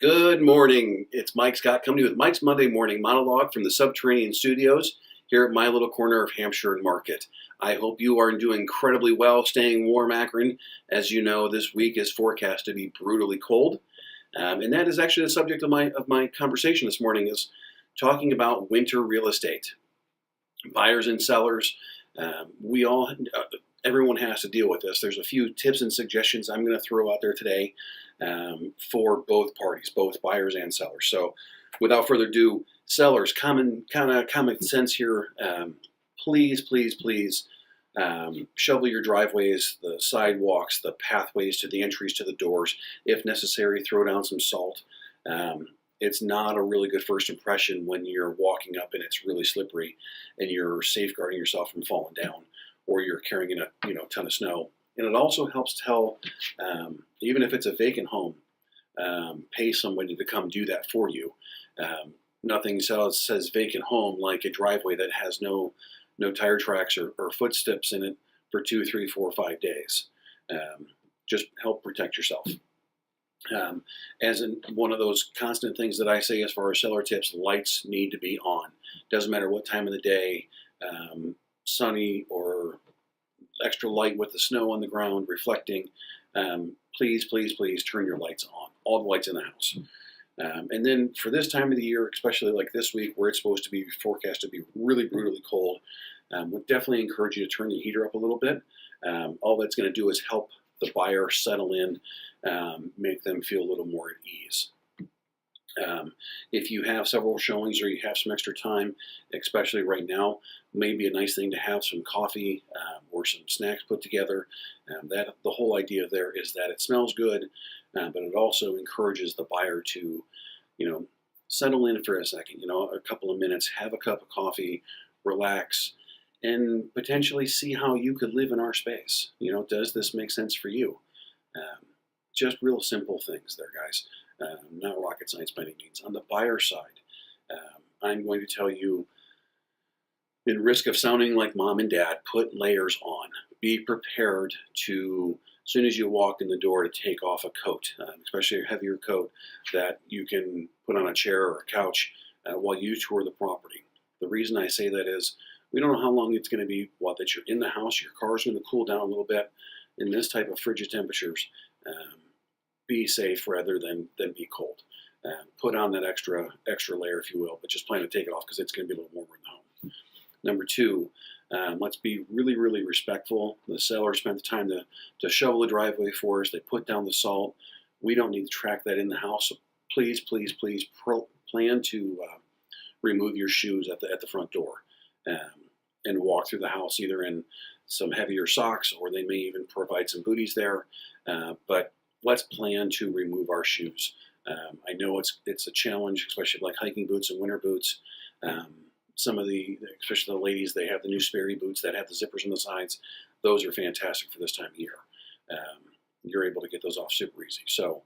Good morning. It's Mike Scott coming to you with Mike's Monday Morning Monologue from the Subterranean Studios here at my little corner of Hampshire and Market. I hope you are doing incredibly well, staying warm, Akron. As you know, this week is forecast to be brutally cold. And that is actually the subject of my conversation this morning, is talking about winter real estate. Buyers and sellers, everyone has to deal with this. There's a few tips and suggestions I'm going to throw out there today for both parties, both buyers and sellers. So without further ado, sellers, common sense here. Please shovel your driveways, the sidewalks, the pathways to the entries to the doors. If necessary, throw down some salt. It's not a really good first impression when you're walking up and it's really slippery and you're safeguarding yourself from falling down, or you're carrying in a ton of snow. And it also helps tell, even if it's a vacant home, pay somebody to come do that for you. Nothing says vacant home like a driveway that has no tire tracks or footsteps in it for 2, 3, 4, 5 days. Just help protect yourself. As in one of those constant things that I say as far as seller tips, lights need to be on. Doesn't matter what time of the day, sunny or extra light with the snow on the ground reflecting. Please turn your lights on, all the lights in the house. And then for this time of the year, especially like this week where it's supposed to be forecast to be really brutally cold, would definitely encourage you to turn the heater up a little bit. All that's going to do is help the buyer settle in, make them feel a little more at ease. If you have several showings or you have some extra time, especially right now, maybe a nice thing to have some coffee or some snacks put together. The whole idea there is that it smells good, but it also encourages the buyer to, settle in for a second, a couple of minutes, have a cup of coffee, relax, and potentially see how you could live in our space. Does this make sense for you? Just real simple things there, guys. Not rocket science by any means. On the buyer side, I'm going to tell you, in risk of sounding like mom and dad, put layers on. Be prepared to, as soon as you walk in the door, to take off a coat, especially a heavier coat that you can put on a chair or a couch while you tour the property. The reason I say that is we don't know how long it's going to be that you're in the house. Your car's going to cool down a little bit. In this type of frigid temperatures, be safe rather than be cold. Put on that extra layer, if you will, but just plan to take it off because it's going to be a little warmer in the home. Number 2, let's be really respectful. The seller spent the time to shovel the driveway for us. They put down the salt. We don't need to track that in the house. So please plan to remove your shoes at the front door and walk through the house either in some heavier socks, or they may even provide some booties there. But let's plan to remove our shoes. I know it's a challenge, especially like hiking boots and winter boots. Some of especially the ladies, they have the new Sperry boots that have the zippers on the sides. Those are fantastic for this time of year. You're able to get those off super easy. So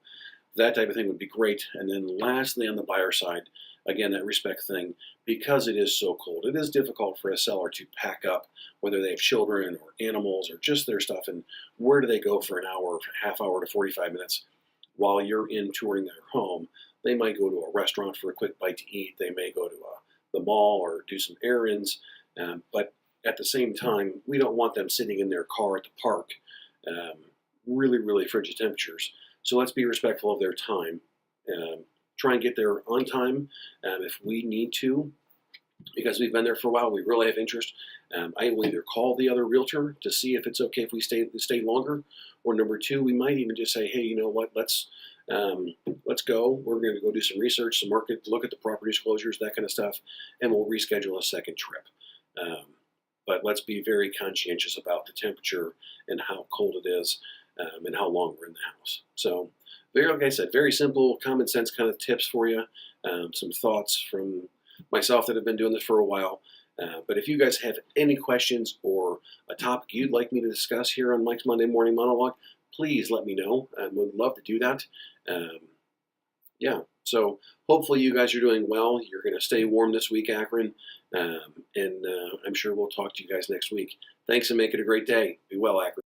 that type of thing would be great. And then lastly, on the buyer side, again, that respect thing, because it is so cold, it is difficult for a seller to pack up, whether they have children or animals or just their stuff, and where do they go for an hour, half hour to 45 minutes while you're in touring their home. They might go to a restaurant for a quick bite to eat. They may go to the mall or do some errands, but at the same time, we don't want them sitting in their car at the park, really frigid temperatures. So let's be respectful of their time. Try and get there on time if we need to, because we've been there for a while. We really have interest. I will either call the other realtor to see if it's okay if we stay longer, or number 2, we might even just say, hey, you know what, let's go. We're going to go do some research, some market, look at the property disclosures, that kind of stuff, and we'll reschedule a second trip. But let's be very conscientious about the temperature and how cold it is and how long we're in the house. So, like I said, very simple, common sense kind of tips for you. Some thoughts from myself that have been doing this for a while. But if you guys have any questions or a topic you'd like me to discuss here on Mike's Monday Morning Monologue, please let me know. I would love to do that. So hopefully you guys are doing well. You're going to stay warm this week, Akron. And I'm sure we'll talk to you guys next week. Thanks and make it a great day. Be well, Akron.